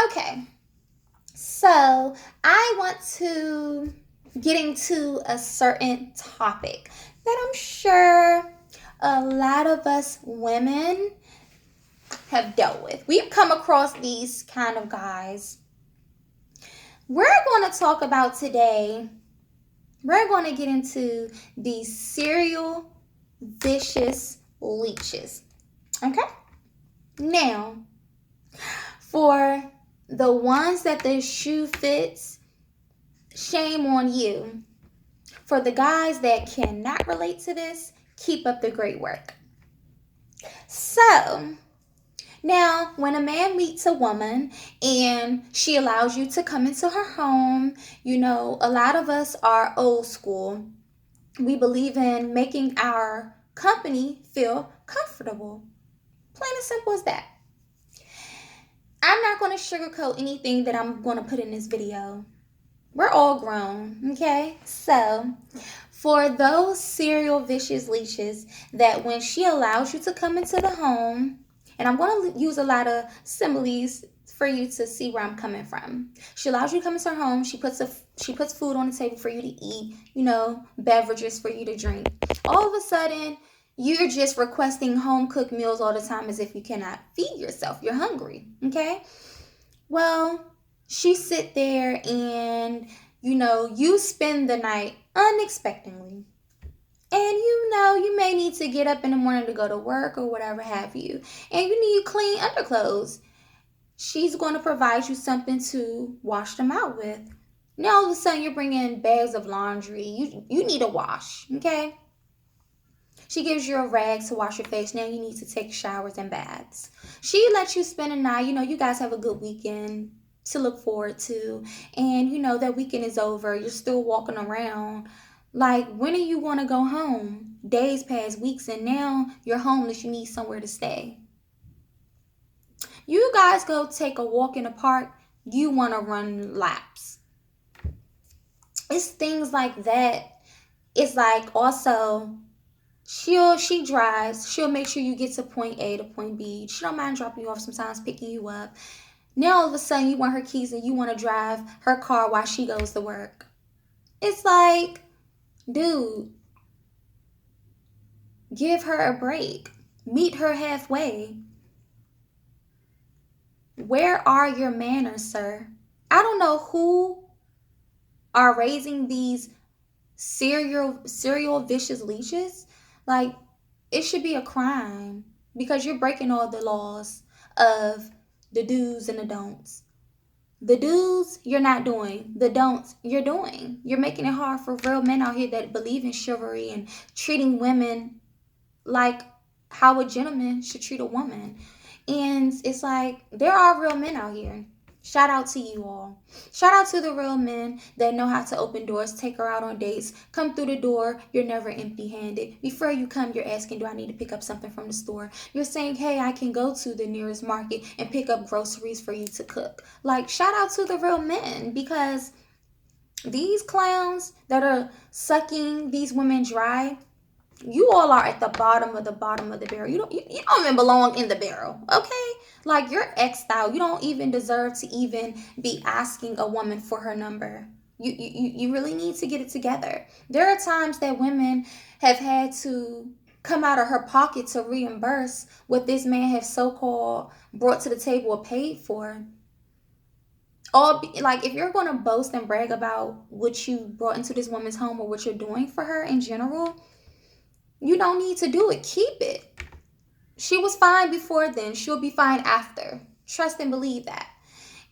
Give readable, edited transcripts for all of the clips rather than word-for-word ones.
Okay, so I want to get into a certain topic that I'm sure a lot of us women have dealt with. We've come across these kind of guys. We're going to talk about today, we're going to get into these serial vicious leeches. Okay? Now, for the ones that the shoe fits, shame on you. For the guys that cannot relate to this, keep up the great work. So, now when a man meets a woman and she allows you to come into her home, a lot of us are old school. We believe in making our company feel comfortable. Plain and simple as that. I'm not going to sugarcoat anything that I'm going to put in this video. We're all grown, okay? So, for those serial vicious leeches that when she allows you to come into the home, and I'm going to use a lot of similes for you to see where I'm coming from. She allows you to come into her home. She puts food on the table for you to eat, beverages for you to drink. All of a sudden, you're just requesting home cooked meals all the time as if you cannot feed yourself. You're hungry, okay? Well, she sit there and you spend the night unexpectedly. And you may need to get up in the morning to go to work or whatever have you. And you need clean underclothes. She's going to provide you something to wash them out with. Now all of a sudden you're bringing bags of laundry. You need a wash, okay? She gives you a rag to wash your face. Now you need to take showers and baths. She lets you spend a night. You guys have a good weekend to look forward to. And that weekend is over. You're still walking around. Like, when are you going to go home? Days pass, weeks, and now you're homeless. You need somewhere to stay. You guys go take a walk in the park. You want to run laps. It's things like that. It's like also she drives. She'll make sure you get to point A to point B. She don't mind dropping you off sometimes, picking you up. Now all of a sudden you want her keys and you want to drive her car while she goes to work. It's like, dude, give her a break. Meet her halfway. Where are your manners, sir? I don't know who are raising these serial vicious leeches. Like, it should be a crime because you're breaking all the laws of the do's and the don'ts. The do's you're not doing, the don'ts you're doing. You're making it hard for real men out here that believe in chivalry and treating women like how a gentleman should treat a woman. And it's like, there are real men out here. Shout out to you all. Shout out to the real men that know how to open doors, take her out on dates, come through the door. You're never empty handed. Before you come, you're asking, do I need to pick up something from the store? You're saying, hey, I can go to the nearest market and pick up groceries for you to cook. Like, shout out to the real men, because these clowns that are sucking these women dry, you all are at the bottom of the barrel. You don't even belong in the barrel, okay? Like, you're X'd out. You don't even deserve to even be asking a woman for her number. You really need to get it together. There are times that women have had to come out of her pocket to reimburse what this man has so-called brought to the table or paid for. Like, if you're going to boast and brag about what you brought into this woman's home or what you're doing for her in general, you don't need to do it. Keep it. She was fine before then. She'll be fine after. Trust and believe that.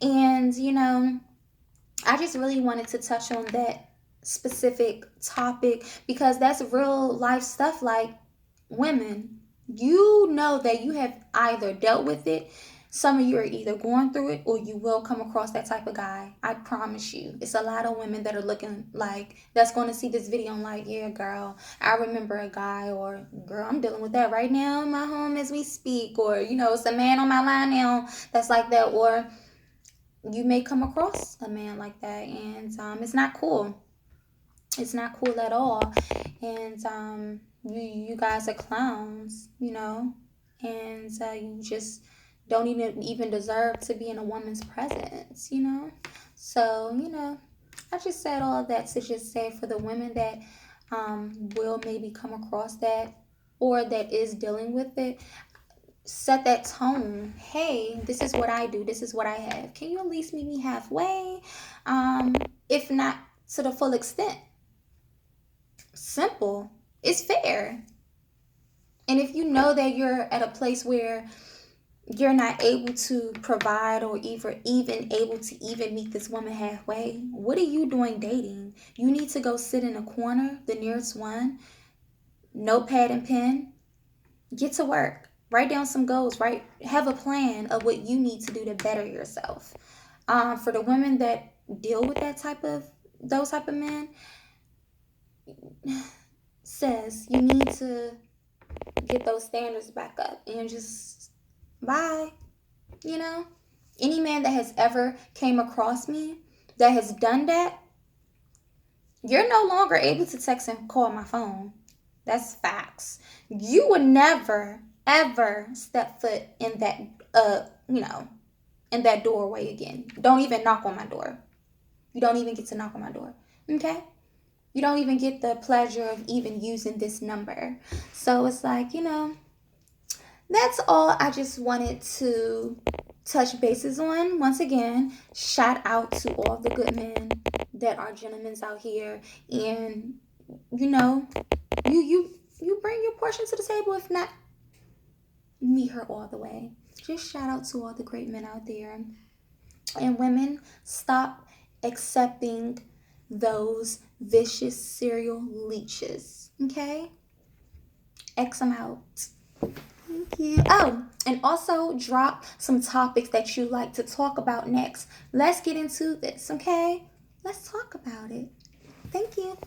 And, I just really wanted to touch on that specific topic because that's real life stuff. Like, women, you know that you have either dealt with it. Some of you are either going through it or you will come across that type of guy. I promise you. It's a lot of women that are looking like, that's going to see this video and like, yeah, girl, I remember a guy, or girl, I'm dealing with that right now in my home as we speak, or, it's a man on my line now that's like that, or you may come across a man like that, and it's not cool. It's not cool at all. And you guys are clowns, and you just don't even deserve to be in a woman's presence, you know? So, I just said all of that to just say for the women that will maybe come across that or that is dealing with it, set that tone. Hey, this is what I do. This is what I have. Can you at least meet me halfway? Um, if not to the full extent. Simple. It's fair. And if you know that you're at a place where you're not able to provide or even able to even meet this woman halfway, what are you doing dating? You need to go sit in a corner, the nearest one, notepad and pen, get to work, write down some goals, right? Have a plan of what you need to do to better yourself. For the women that deal with those type of men, says you need to get those standards back up and just bye. You know, any man that has ever came across me that has done that, you're no longer able to text and call my phone. That's facts. You would never ever step foot in that in that doorway again. Don't even knock on my door. You don't even get to knock on my door. Okay? You don't even get the pleasure of even using this number. So it's like, that's all I just wanted to touch bases on. Once again, shout out to all the good men that are gentlemen out here, and you know, you bring your portion to the table. If not, meet her all the way. Just shout out to all the great men out there. And women, stop accepting those vicious serial leeches. Okay? X them out. Thank you. Oh, and also drop some topics that you like to talk about next. Let's get into this, okay? Let's talk about it. Thank you.